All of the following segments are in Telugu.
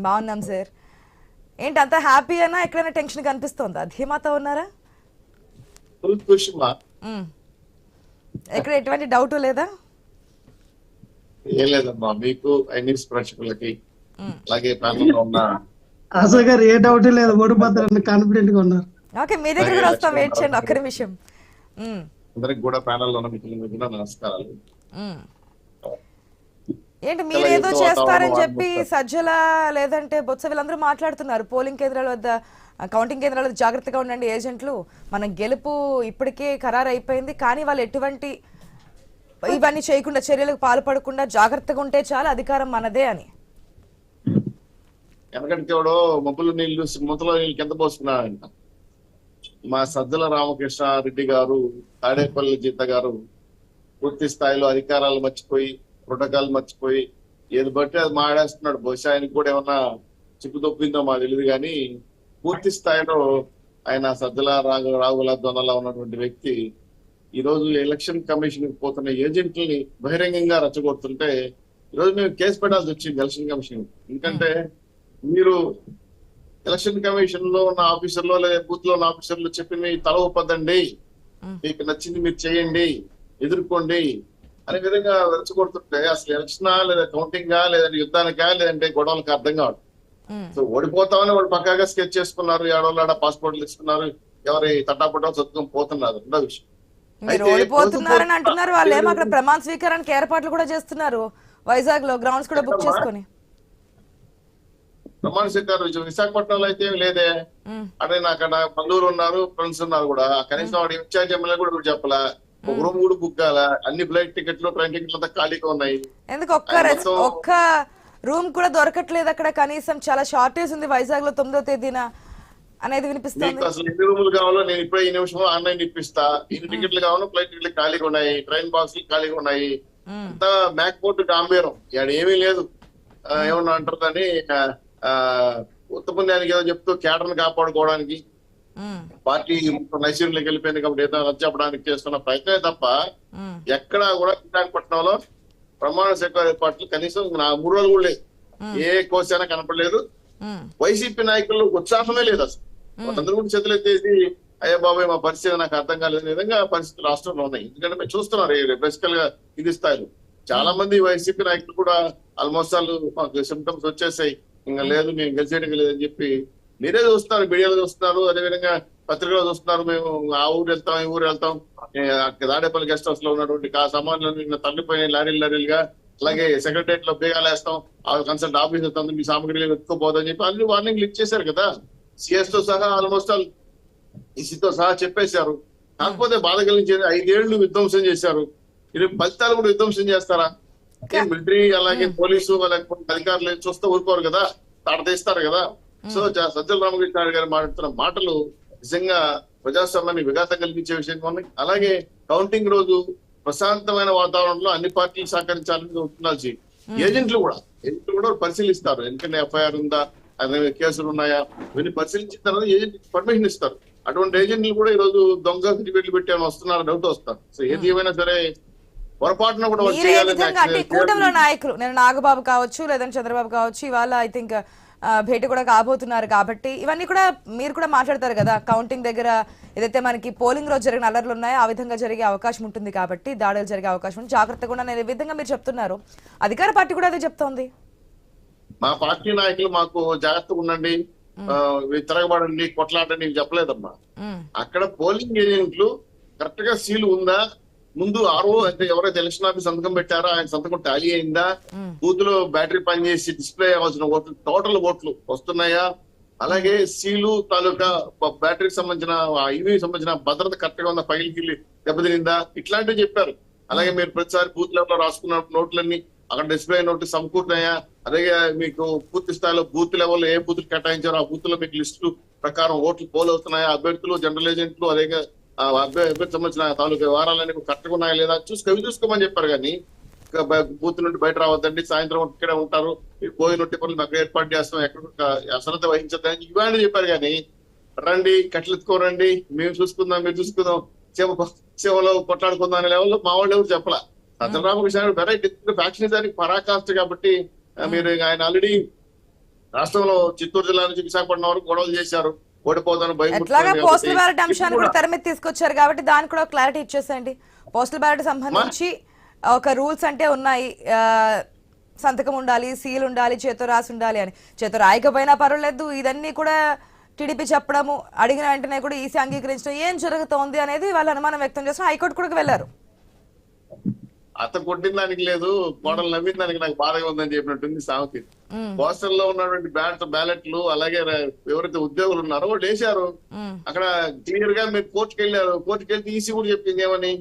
బాగున్నాం సార్. ఏంటి అంత హ్యాపీ అయినా ఎక్కడైనా టెన్షన్ కనిపిస్తుందా? ధీమాతో ఉన్నారా? ఎక్కడ ఎటువంటి డౌట్ లేదా? ఏం లేదమ్మా, మీకు ఐన్యూస్ ప్రేక్షకులకి అలాగే ప్యానెల్లో ఉన్న అసలు గారు ఏ డౌట్ లేదు, ఓడిపోతారని కాన్ఫిడెంట్ గా ఉన్నారు. ఓకే, మీ దగ్గర కూడా వస్తాం, వెయిట్ చేయండి ఒక్క నిమిషం. అందరికి కూడా ప్యానెల్లో ఉన్న మిత్రులకు కూడా నమస్కారాలు. ఏంటి మీరు ఏదో చేస్తారని చెప్పి సజ్జల లేదంటే బొత్స వీళ్ళందరూ మాట్లాడుతున్నారు. పోలింగ్ కేంద్రాల వద్ద, కౌంటింగ్ కేంద్రాల వద్ద జాగ్రత్తగా ఉండండి ఏజెంట్లు, మన గెలుపు ఇప్పటికే ఖరారు అయిపోయింది, కానీ వాళ్ళు ఎటువంటి ఇవన్నీ చేయకుండా, చర్యలకు పాల్పడకుండా జాగ్రత్తగా ఉంటే చాలు, అధికారం మనదే అని. ఎందుకంటే మబ్బులు నీళ్లు ముంతలో నీళ్ళు కింద పోసుకున్నారంట. మా సజ్జల రామకృష్ణ రెడ్డి గారు, తాడేపల్లి జీత గారు పూర్తి స్థాయిలో అధికారాలు మర్చిపోయి, ప్రోటోకాల్ మర్చిపోయి ఏది బట్టి అది మాడేస్తున్నాడు. బహుశా ఆయనకు కూడా ఏమన్నా చిక్కు తొప్పిందో మాకు తెలియదు, కానీ పూర్తి స్థాయిలో ఆయన సజ్జల రాగుల దొనలా ఉన్నటువంటి వ్యక్తి ఈ రోజు ఎలక్షన్ కమిషన్ పోతున్న ఏజెంట్లని బహిరంగంగా రెచ్చగొడుతుంటే ఈరోజు మేము కేసు పెట్టాల్సి వచ్చింది ఎలక్షన్ కమిషన్. ఎందుకంటే మీరు ఎలక్షన్ కమిషన్ లో ఉన్న ఆఫీసర్లో లేదా బూత్ లో ఉన్న ఆఫీసర్లు చెప్పి తల ఒప్పదండి, మీకు నచ్చింది మీరు చేయండి, ఎదుర్కోండి అనే విధంగా రెచ్చగొడుతుంటే అసలు ఎలక్షనా లేదా కౌంటింగా లేదంటే యుద్ధానికా లేదంటే గొడవలకు అర్థం కావడం. సో ఓడిపోతామని వాళ్ళు పక్కాగా స్కెచ్ చేసుకున్నారు, ఏడోళ్ళ పాస్పోర్ట్లు తీసుకున్నారు, ఎవరి తట్టాపట్టా చదువుకొని పోతున్నారు. రెండో విషయం, మీరు ఓడిపోతున్నారని అంటున్నారు, వాళ్ళు ఏమో అక్కడ ప్రమాణ స్వీకారానికి ఏర్పాట్లు కూడా చేస్తున్నారు, వైజాగ్ లో గ్రౌండ్స్ కూడా బుక్ చేసుకుని. ప్రమాణ స్వీకారం విశాఖపట్నంలో అయితే లేదే, అంటే నాకు అక్కడ బంధువులు ఉన్నారు, ఫ్రెండ్స్ ఉన్నారు కూడా, కనీసం వాడు ఇన్ఛార్జ్ ఎమ్మెల్యే కూడా చెప్పలా, ఒక రూమ్ కూడా బుక్ కాల, అన్ని ఫ్లైట్ టికెట్లు ట్రైన్ టికెట్లు అంతా ఖాళీగా ఉన్నాయి. ఎందుకు ఒక్క రూమ్ కూడా దొరకట్లేదు అక్కడ? కనీసం చాలా షార్టేజ్ ఉంది వైజాగ్ లో 9వ తేదీన అనేది వినిపిస్తుంది. అసలు ఎన్ని రూములు కావాలో నేను ఇప్పుడే ఈ నిమిషం ఆన్లైన్ ఇప్పిస్తా, ఎన్ని టికెట్లు కావాలో ఫ్లైట్ టికెట్లు ఖాళీగా ఉన్నాయి, ట్రైన్ బాక్సులు ఖాళీగా ఉన్నాయి, అంతా మ్యాక్పోర్ట్ గాంభీరం, ఇక్కడ ఏమీ లేదు. ఏమన్నా అంటారు దాన్ని ఉత్తపుణ్యానికి ఏదో చెప్తూ కేటర్ని కాపాడుకోవడానికి పార్టీ నైసీర్యంలోకి వెళ్ళిపోయింది కాబట్టి ఏదో రచ్చపడానికి చేస్తున్న ప్రయత్నమే తప్ప ఎక్కడా కూడా విశాఖపట్నంలో ప్రమాణ స్వీకార ఏర్పాట్లు కనీసం 3 రోజులు కూడా లేదు, ఏ కోసైనా కనపడలేదు. వైసీపీ నాయకులు ఉత్సాహమే లేదు అసలు. వాళ్ళందరూ కూడా చేతులు ఎత్తేసి అయ్యా బాబాయ్ మా పరిస్థితి నాకు అర్థం కాలేదు విధంగా పరిస్థితులు రాష్ట్రంలో ఉన్నాయి. ఎందుకంటే మేము చూస్తున్నారు బేసికల్ గా ఇది స్థాయిలో చాలా మంది వైసీపీ నాయకులు కూడా ఆల్మోస్ట్ వాళ్ళు మాకు సిమ్టమ్స్ వచ్చేసాయి, ఇంకా లేదు మేము గెలిచేయడం లేదని చెప్పి మీరే చూస్తున్నారు, మీడియాలో చూస్తున్నారు, అదేవిధంగా పత్రికలో చూస్తున్నారు. మేము ఆ ఊరు వెళ్తాం, ఈ ఊరు వెళ్తాం, దాడేపల్లి గెస్ట్ హౌస్ లో ఉన్నటువంటి ఆ సామాన్లను తల్లిపోయిన లారీలుగా, అలాగే సెక్రటరియట్ లో బేగాలు వేస్తాం, ఆ కన్సల్ట్ ఆఫీస్ వస్తుంది, మీ సామగ్రి వెతుక్కోపోదని చెప్పి అన్ని వార్నింగ్లు ఇచ్చేశారు కదా. సిఎస్ తో సహా ఆల్మోస్ట్ ఆల్ ఈసీతో సహా చెప్పేశారు. కాకపోతే బాధ కలిగించేది 5 ఏళ్లు విధ్వంసం చేశారు, ఇది ఫలితాలు కూడా విధ్వంసం చేస్తారా? మిలిటరీ అలాగే పోలీసు లేకపోతే అధికారులు చూస్తూ ఊరుకోరు కదా, తాట తీస్తారు కదా. సో సజ్జల రామకృష్ణ గారు మాట్లాడుతున్న మాటలు నిజంగా ప్రజాస్వామ్యాన్ని విఘాతం కలిగించే విషయంగా ఉన్నాయి. అలాగే కౌంటింగ్ రోజు ప్రశాంతమైన వాతావరణంలో అన్ని పార్టీలు సహకరించాలని ఉండాల్సి ఏజెంట్లు కూడా పరిశీలిస్తారు. ఎందుకంటే ఎఫ్ఐఆర్ ఉందా, అదే కేసులు ఉన్నాయా, ఇవన్నీ పరిశీలించిన తర్వాత ఏజెంట్ పర్మిషన్ ఇస్తారు. అటువంటి ఏజెంట్లు కూడా ఈ రోజు దొంగ సర్టిఫికెట్లు పెట్టి వస్తున్నారు, డౌట్ వస్తారు. సో ఏది ఏమైనా సరే పొరపాటున కూడా కూటమిలో నాయకులు, నేను నాగబాబు కావచ్చు లేదంటే చంద్రబాబు కావచ్చు, ఇవాళ ఐ థింక్ భేటీ కూడా కాబోతున్నారు కాబట్టి ఇవన్నీ కూడా మీరు కూడా మాట్లాడతారు కదా. కౌంటింగ్ దగ్గర ఏదైతే మనకి పోలింగ్ రోజు జరిగిన అల్లర్లు ఉన్నాయో ఆ విధంగా జరిగే అవకాశం ఉంటుంది కాబట్టి, దాడులు జరిగే అవకాశం ఉంది, జాగ్రత్తగా ఉన్న విధంగా మీరు చెప్తున్నారు. అధికార పార్టీ కూడా అదే చెప్తోంది. మా పార్టీ నాయకులు మాకు జాగ్రత్తగా ఉండండి, తిరగబడండి, కొట్లాడండి చెప్పలేదమ్మా. అక్కడ పోలింగ్ ఏజెంట్లు కరెక్ట్ గా సీల్ ఉందా, ముందు ఆర్ఓ అంటే ఎవరైతే ఎలక్షన్ ఆఫీస్ సంతకం పెట్టారో ఆయన సంతకం టాలీ అయిందా, బూత్ లో బ్యాటరీ పనిచేసి డిస్ప్లే అవ్వాల్సిన ఓట్లు టోటల్ ఓట్లు వస్తున్నాయా, అలాగే సీలు తాలూకా బ్యాటరీకి సంబంధించిన ఇవి సంబంధించిన భద్రత కరెక్ట్ గా ఉందా, పగిలికి దెబ్బతినిందా, ఇట్లాంటివి చెప్పారు. అలాగే మీరు ప్రతిసారి బూత్ లెవెల్ లో రాసుకున్న నోట్లన్నీ అక్కడ డిస్ప్లే నోట్లు సమకూరుతున్నాయా, అలాగే మీకు పూర్తి స్థాయిలో బూత్ లెవెల్ ఏ బూత్ కేటాయించారో ఆ బూత్ లో మీకు లిస్టు ప్రకారం ఓట్లు పోల్ అవుతున్నాయా, అభ్యర్థులు జనరల్ ఏజెంట్లు అలాగే అభ్యర్థి సంబంధించిన తాలూకా వివరాలన్నీ కరెక్ట్గా ఉన్నాయా లేదా చూసుకోమని చెప్పారు. కానీ బూత్ నుండి బయట రావద్దండి, సాయంత్రం ఇక్కడే ఉంటారు, మీరు పోయిన పనులు అక్కడ ఏర్పాటు చేస్తాం, ఎక్కడ అశ్రద్ధ వహించద్దని ఇవన్నీ చెప్పారు. కానీ రండి కట్లెత్తుకోరండి, మేము చూసుకుందాం, మీరు చూసుకుందాం, సేవలో కొట్లాడుకుందాం అనే లెవెల్లో మా వాళ్ళు ఎవరు చెప్పలా. సజ్జల రామకృష్ణ వెరైటీ ఫ్యాక్షన్ దానికి పరాకాష్ట కాబట్టి మీరు ఆయన ఆల్రెడీ రాష్ట్రంలో చిత్తూరు జిల్లా నుంచి విశాఖపట్నం వరకు గొడవలు చేశారు, ఓడిపోతాను ఎట్లాగా భయం. పోస్టల్ బ్యాలెట్ అంశాన్ని కూడా తెర మీద తీసుకొచ్చారు కాబట్టి దానికి కూడా క్లారిటీ ఇచ్చేసేయండి. పోస్టల్ బ్యాలెట్ సంబంధించి ఒక రూల్స్ అంటే ఉన్నాయి, సంతకం ఉండాలి, సీల్ ఉండాలి, చేతో రాసి ఉండాలి అని. చేతో రాయకపోయినా పర్వాలేదు, ఇదన్నీ కూడా టీడీపీ చెప్పడము, అడిగిన వెంటనే కూడా ఈసీ అంగీకరించడం, ఏం జరుగుతోంది అనేది వాళ్ళు అనుమానం వ్యక్తం చేసిన హైకోర్టు కూడా వెళ్ళారు. అత్త కొట్టిన దానికి లేదు, కోడలు నవ్విన దానికి నాకు బాధగా ఉందని చెప్పినట్టుంది సామెత. పోస్టర్ లో ఉన్నటువంటి బ్యాలెట్లు అలాగే ఎవరైతే ఉద్యోగులు ఉన్నారో వాళ్ళు వేశారు. అక్కడ క్లియర్ గా మీరు కోర్టుకి వెళ్ళారు, కోర్టుకి వెళ్తే ఈసీ కూడా చెప్పింది ఏమని,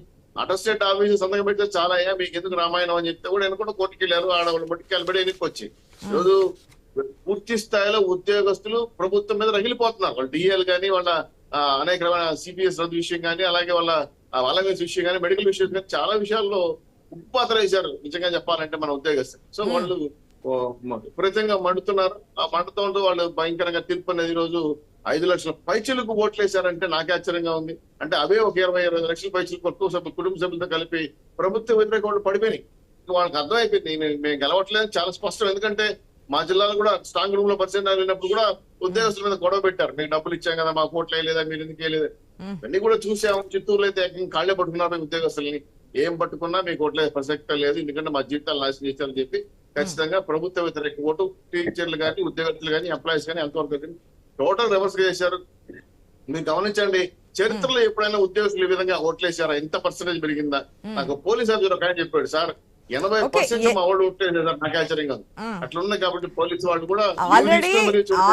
అటోస్టేట్ ఆఫీస్ సంతకం పెడితే చాలా అయ్యా, మీకు ఎందుకు రామాయణం అని చెప్తే కూడా ఎన్నుకుంటే కోర్టుకి వెళ్ళారు. ఆడవాళ్ళు బట్టి కలిపడి ఎన్నికొచ్చి ఈరోజు పూర్తి స్థాయిలో ఉద్యోగస్తులు ప్రభుత్వం మీద రగిలిపోతున్నారు. వాళ్ళ డిఎల్ కానీ, వాళ్ళ అనేక రకమైన సిపిఎస్ రద్దు విషయం కానీ, అలాగే వాళ్ళ అలవెన్స్ విషయం కానీ, మెడికల్ విషయం కానీ చాలా విషయాల్లో ఉత్పాదన వేశారు నిజంగా చెప్పాలంటే మన ఉద్యోగస్తులు. సో వాళ్ళు విపరీతంగా మండుతున్నారు. ఆ మండుతూ ఉంటూ వాళ్ళు భయంకరంగా తీర్పు అనేది ఈ రోజు 5 లక్షల పైచలకు ఓట్లు వేశారంటే నాకే ఆశ్చర్యంగా ఉంది. అంటే అవే ఒక 20 లక్షల పైచలకు కుటుంబ సభ్యులతో కలిపి ప్రభుత్వ వ్యతిరేక వాళ్ళు పడిపోయినాయి. వాళ్ళకి అర్థమైపోయింది మేము గెలవట్లేదు చాలా స్పష్టం. ఎందుకంటే మా జిల్లాలో కూడా స్ట్రాంగ్ రూమ్ లో పర్సెంట్ వెళ్ళినప్పుడు కూడా ఉద్యోగస్తుల మీద గొడవ పెట్టారు, మీకు డబ్బులు ఇచ్చాం కదా, మాకు ఓట్లు వేయలేదా, మీరు ఎందుకు వేయలేదు, ఇవన్నీ కూడా చూసాము. చిత్తూరులో అయితే కాళ్ళే పట్టుకున్నారు ఉద్యోగస్తుల్ని, ఏం పట్టుకున్నా మీకు ఓట్లే ప్రసక్తి లేదు, ఎందుకంటే మా జీవితాలు నాశనం చేశారని చెప్పి ఖచ్చితంగా ప్రభుత్వ వ్యతిరేక ఓటు టీచర్లు కానీ, ఉద్యోగస్తులు కానీ, ఎంప్లాయీస్ కానీ ఎంతవరకు టోటల్ రివర్స్ గా చేశారు. మీరు గమనించండి, చరిత్రలో ఎప్పుడైనా ఉద్యోగస్తులు ఈ విధంగా ఓట్లేసారా, ఎంత పర్సెంటేజ్ పెరిగిందా? నాకు పోలీస్ ఆఫీసర్ ఒక ఆయన చెప్పాడు, సార్ 80% మా వాళ్ళు ఓట్లేదు, నాకు ఆశ్చర్యంగా ఉంది. అట్లుంది కాబట్టి పోలీసు వాళ్ళు కూడా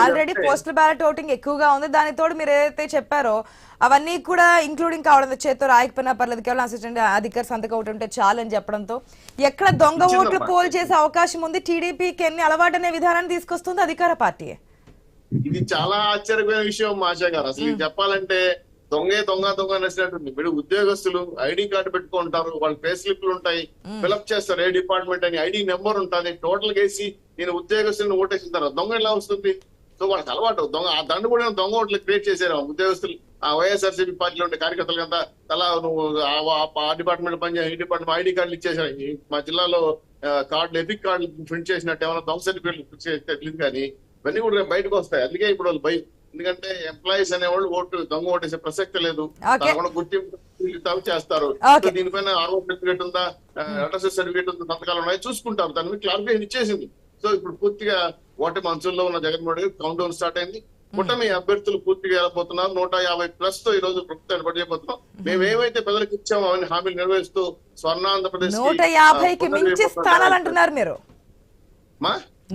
ఆల్రెడీ పోస్టల్ బ్యాలెట్ ఓటింగ్ ఎక్కువగా ఉంది. దానితో మీరు ఏదైతే చెప్పారో అవన్నీ కూడా ఇంక్లూడింగ్ కావడం, చేతితో రాయకపోయినా పర్లేదు, కేవలం అసిస్టెంట్ అధికారి సంతకం ఒకటి ఉంటే చాలు అని చెప్పడంతో ఎక్కడ దొంగ ఓట్లు పోల్ చేసే అవకాశం ఉంది. టీడీపీకి ఎన్ని అలవాటు అనే విధానాన్ని తీసుకొస్తుంది అధికార పార్టీ. ఇది చాలా ఆశ్చర్యమైన విషయం ఆశా గారు. అసలు ఇది చెప్పాలంటే దొంగ నచ్చినట్టుంది. మీరు ఉద్యోగస్తులు ఐడి కార్డు పెట్టుకుంటారు, వాళ్ళ పే స్లిప్లు ఉంటాయి, ఫిలప్ చేస్తారు ఏ డిపార్ట్మెంట్ అని, ఐడి నెంబర్ ఉంటుంది, టోటల్ వేసి నేను ఉద్యోగస్తులను ఓటేసిన తర్వాత దొంగ ఎలా వస్తుంది? సో వాళ్ళకి అలవాటు దొంగ, ఆ దండు కూడా దొంగ ఓట్లు క్రియేట్ చేశారు ఉద్యోగస్తులు. ఆ వైఎస్ఆర్సీపీ పార్టీలో ఉండే కార్యకర్తలు అంతా తలా నువ్వు ఆ డిపార్ట్మెంట్ పనిచేయ, ఈ డిపార్ట్మెంట్ ఐడి కార్డులు ఇచ్చేసారు. మా జిల్లాలో కార్డులు ఎపిక్ కార్డులు ప్రింట్ చేసినట్టు ఏమైనా దొంగ సర్టిఫికేట్లు తెలియదు, కానీ ఇవన్నీ కూడా బయటకు వస్తాయి. అందుకే ఇప్పుడు వాళ్ళు భయం, ఎందుకంటే ఎంప్లాయీస్ అనేవాళ్ళు దొంగ ఓటేసే ప్రసక్తి లేదు, గుర్తింపు చేస్తారు. దీనిపైన ఆర్ఓ సర్టిఫికేట్ ఉందా, అడ్రస్ సర్టిఫికేట్ ఉందా, సంతకాలు ఉన్నాయి చూసుకుంటారు. దాని మీద క్లారిఫికేషన్ ఇచ్చేసింది. సో ఇప్పుడు పూర్తిగా ఓటమి అంచుల్లో ఉన్న Jaganmohan Reddy count down start అయింది. కూటమి అభ్యర్థులు పూర్తిగా వెళ్ళిపోతున్నారు. 150+ తో ఈ రోజు ప్రభుత్వాన్ని పడిపోతున్నాం. మేము ఏమైతే ప్రజలకు ఇచ్చామో అవన్నీ హామీలు నిర్వహిస్తూ స్వర్ణాంధ్రప్రదేశ్ 150కి మించి స్థానాలు అంటున్నారు మీరు.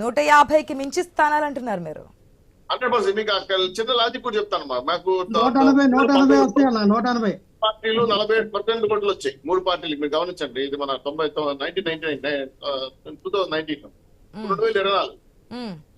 150కి మించి స్థానాలు అంటున్నారు మీరు. 100%. మీకు చిన్న లాజిక్ కూడా చెప్తాను. మాకు 180 పార్టీలు 48% ఓట్లు వచ్చాయి, 3 పార్టీలకు. మీరు గమనించండి, ఇది మన 1999 2019 2024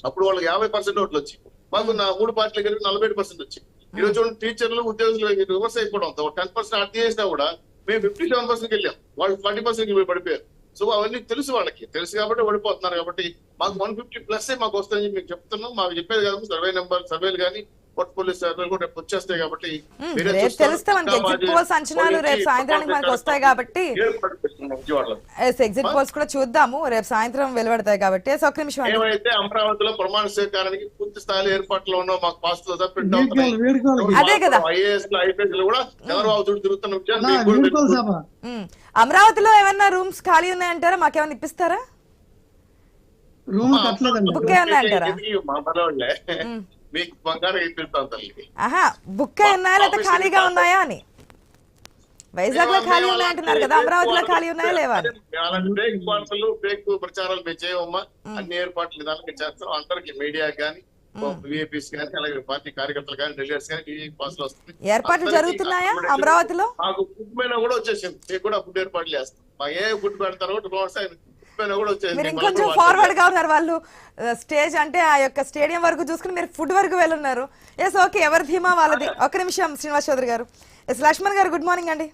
అప్పుడు వాళ్ళకి 50% ఓట్లు వచ్చాయి. మాకు 3 పార్టీలు కలిపి 47% వచ్చాయి. ఈ రోజు టీచర్లు ఉద్యోగులు రివర్స్ అయిపోవడం, 10% అర్థం చేసినా కూడా మేము 57%కి వెళ్ళాం, వాళ్ళు 40%కి పడిపోయారు. సో అవన్నీ తెలుసు, వాళ్ళకి తెలుసు కాబట్టి ఓడిపోతున్నారు. కాబట్టి మాకు 150+ మాకు వస్తాయని మీకు చెప్తున్నాం. మాకు చెప్పేది కాదు, సర్వేలు కానీ పోర్ట్ఫోలియో సర్వేలు కూడా రేపు వచ్చేస్తాయి. కాబట్టి తెలుస్తే మనకి ఎగ్జిట్ పోల్స్ అంచనాలు రేపు సాయంత్రానికి మనకు వస్తాయి కాబట్టి ఎగ్జిట్ పోల్స్ కూడా చూద్దాము, రేపు సాయంత్రం వెలువడతాయి కాబట్టి. ఒక నిమిషం, ఏమైతే అమరావతిలో ప్రమాణ స్వీకారానికి పూర్తి స్థాయిలో ఏర్పాట్లు ఉన్నాం, మాకు పాస్తో అదే కదా ఐఏఎస్ ఐపీఎస్ కూడా చంద్రబాబు చుట్టూ తిరుగుతున్న విషయాన్ని. అమరావతిలో ఏమన్నా రూమ్స్ ఖాళీ ఉన్నాయంటారా? మాకేమైనా ఇప్పిస్తారా? బుక్ ఉన్నాయంటారా? మీకు బంగారం ఇప్పిస్తాం తల్లి. బుక్ ఉన్నాయా లేదా ఖాళీగా ఉన్నాయా అని. వైజాగ్ లో ఖాళీ ఉన్నాయంటున్నారు కదా, అమరావతిలో ఖాళీ ఉన్నాయా లేవా? ఫేక్ వార్తలు, ఫేక్ ప్రచారాలు మేము చేయవమ్మా. అన్ని ఏర్పాట్లు విధాలుగా చేస్తాం. అందరికి మీడియా కానీ, విఐపీస్ కానీ, అలాగే పార్టీ కార్యకర్తలు కానీ, డెలిగేట్స్ కానీ వస్తుంది. ఏర్పాట్లు జరుగుతున్నాయా అమరావతిలో? మాకు ఫుడ్ పైన కూడా వచ్చేసింది, మీకు కూడా ఫుడ్ ఏర్పాట్లు చేస్తాం. మాకు ఏ ఫుడ్ పెడతారో మీరు ఇంకొంచెం ఫార్వర్డ్ గా ఉన్నారు. వాళ్ళు స్టేజ్ అంటే ఆ యొక్క స్టేడియం వరకు చూసుకుని మీరు ఫుడ్ వరకు వెళ్ళున్నారు. ఎస్, ఓకే, ఎవరి ధీమా వాళ్ళది. ఒక నిమిషం శ్రీనివాస్ చౌదరి గారు. ఎస్, లక్ష్మణ్ గారు, గుడ్ మార్నింగ్ అండి.